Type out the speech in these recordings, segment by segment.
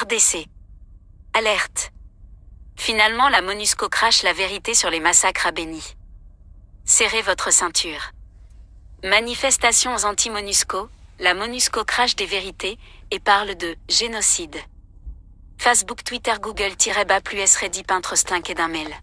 FARDC. Alerte. Finalement, la MONUSCO crache la vérité sur les massacres à Beni. Serrez votre ceinture. Manifestations anti-MONUSCO, la MONUSCO crache des vérités et parle de « génocide ». Facebook, Twitter, Google-bas plus Reddit, Pinterest, LinkedIn, mail.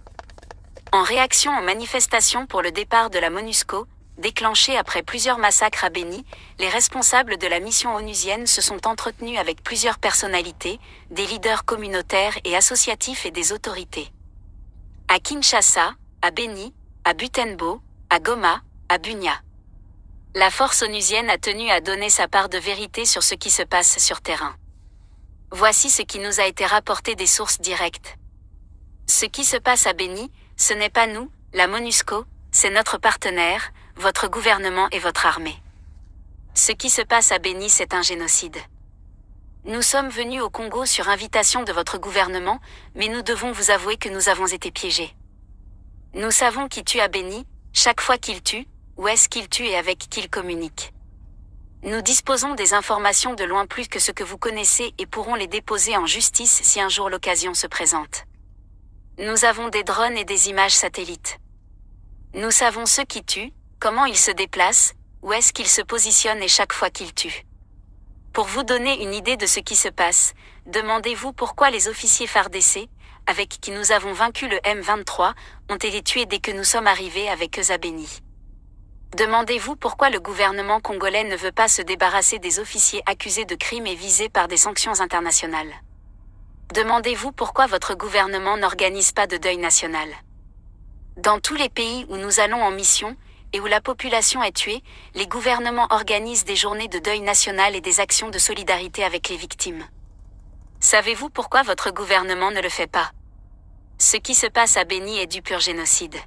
En réaction aux manifestations pour le départ de la MONUSCO, déclenchées après plusieurs massacres à Beni, les responsables de la mission onusienne se sont entretenus avec plusieurs personnalités, des leaders communautaires et associatifs et des autorités. À Kinshasa, à Beni, à Butembo, à Goma, à Bunia. La force onusienne a tenu à donner sa part de vérité sur ce qui se passe sur terrain. Voici ce qui nous a été rapporté des sources directes. Ce qui se passe à Beni, ce n'est pas nous, la MONUSCO, c'est notre partenaire, votre gouvernement et votre armée. Ce qui se passe à Beni, c'est un génocide. Nous sommes venus au Congo sur invitation de votre gouvernement, mais nous devons vous avouer que nous avons été piégés. Nous savons qui tue à Beni, chaque fois qu'il tue, où est-ce qu'il tue et avec qui il communique. Nous disposons des informations de loin plus que ce que vous connaissez et pourrons les déposer en justice si un jour l'occasion se présente. Nous avons des drones et des images satellites. Nous savons ceux qui tuent, comment ils se déplacent, où est-ce qu'ils se positionnent et chaque fois qu'ils tuent. Pour vous donner une idée de ce qui se passe, demandez-vous pourquoi les officiers FARDC, avec qui nous avons vaincu le M23, ont été tués dès que nous sommes arrivés avec eux à Beni. Demandez-vous pourquoi le gouvernement congolais ne veut pas se débarrasser des officiers accusés de crimes et visés par des sanctions internationales. Demandez-vous pourquoi votre gouvernement n'organise pas de deuil national. Dans tous les pays où nous allons en mission, et où la population est tuée, les gouvernements organisent des journées de deuil national et des actions de solidarité avec les victimes. Savez-vous pourquoi votre gouvernement ne le fait pas? Ce qui se passe à Beni est du pur génocide.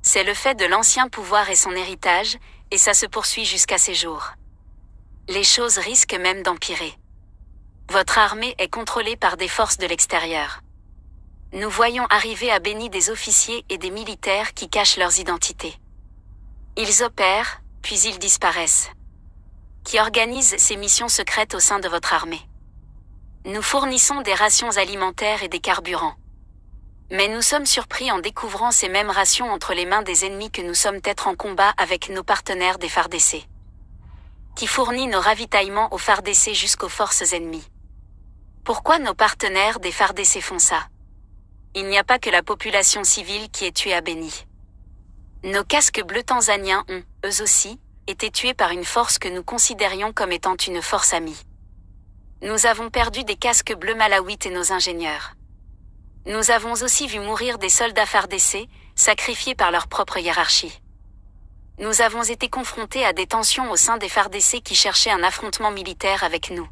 C'est le fait de l'ancien pouvoir et son héritage, et ça se poursuit jusqu'à ces jours. Les choses risquent même d'empirer. Votre armée est contrôlée par des forces de l'extérieur. Nous voyons arriver à Beni des officiers et des militaires qui cachent leurs identités. Ils opèrent, puis ils disparaissent. Qui organisent ces missions secrètes au sein de votre armée. Nous fournissons des rations alimentaires et des carburants. Mais nous sommes surpris en découvrant ces mêmes rations entre les mains des ennemis que nous sommes peut-être en combat avec nos partenaires des FARDC. Qui fournit nos ravitaillements aux FARDC jusqu'aux forces ennemies. Pourquoi nos partenaires des FARDC font ça? Il n'y a pas que la population civile qui est tuée à Beni. Nos casques bleus tanzaniens ont, eux aussi, été tués par une force que nous considérions comme étant une force amie. Nous avons perdu des casques bleus malawites et nos ingénieurs. Nous avons aussi vu mourir des soldats FARDC, sacrifiés par leur propre hiérarchie. Nous avons été confrontés à des tensions au sein des FARDC qui cherchaient un affrontement militaire avec nous.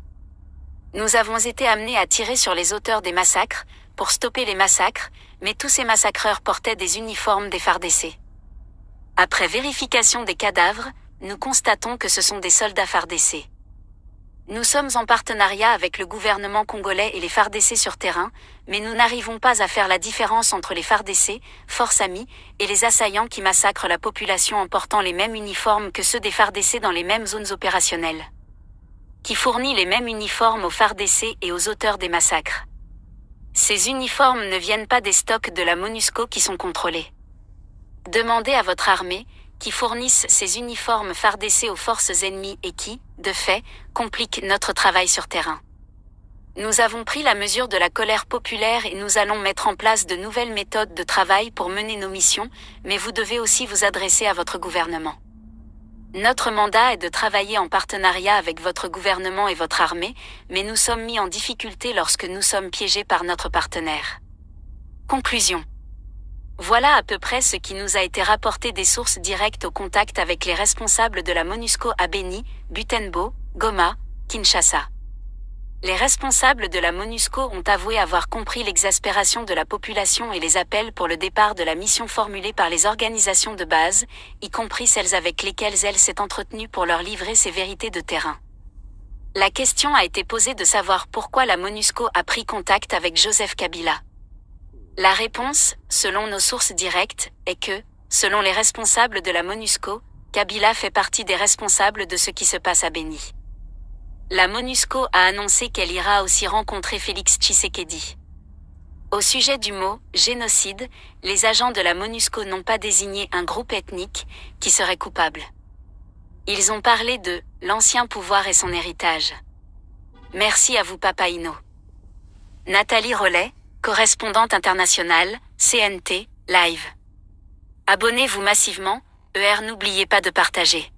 Nous avons été amenés à tirer sur les auteurs des massacres, pour stopper les massacres, mais tous ces massacreurs portaient des uniformes des FARDC. Après vérification des cadavres, nous constatons que ce sont des soldats FARDC. Nous sommes en partenariat avec le gouvernement congolais et les FARDC sur terrain, mais nous n'arrivons pas à faire la différence entre les FARDC, forces amies, et les assaillants qui massacrent la population en portant les mêmes uniformes que ceux des FARDC dans les mêmes zones opérationnelles. Qui fournit les mêmes uniformes aux FARDC et aux auteurs des massacres. Ces uniformes ne viennent pas des stocks de la MONUSCO qui sont contrôlés. Demandez à votre armée, qui fournissent ces uniformes FARDC aux forces ennemies et qui, de fait, compliquent notre travail sur terrain. Nous avons pris la mesure de la colère populaire et nous allons mettre en place de nouvelles méthodes de travail pour mener nos missions, mais vous devez aussi vous adresser à votre gouvernement. Notre mandat est de travailler en partenariat avec votre gouvernement et votre armée, mais nous sommes mis en difficulté lorsque nous sommes piégés par notre partenaire. Conclusion. Voilà à peu près ce qui nous a été rapporté des sources directes au contact avec les responsables de la MONUSCO à Beni, Butembo, Goma, Kinshasa. Les responsables de la MONUSCO ont avoué avoir compris l'exaspération de la population et les appels pour le départ de la mission formulés par les organisations de base, y compris celles avec lesquelles elle s'est entretenue pour leur livrer ses vérités de terrain. La question a été posée de savoir pourquoi la MONUSCO a pris contact avec Joseph Kabila. La réponse, selon nos sources directes, est que, selon les responsables de la MONUSCO, Kabila fait partie des responsables de ce qui se passe à Beni. La MONUSCO a annoncé qu'elle ira aussi rencontrer Félix Tshisekedi. Au sujet du mot « génocide », les agents de la MONUSCO n'ont pas désigné un groupe ethnique qui serait coupable. Ils ont parlé de « l'ancien pouvoir et son héritage ». Merci à vous Papa Ino. Nathalie Rollet, correspondante internationale, CNT, Live. Abonnez-vous massivement, n'oubliez pas de partager.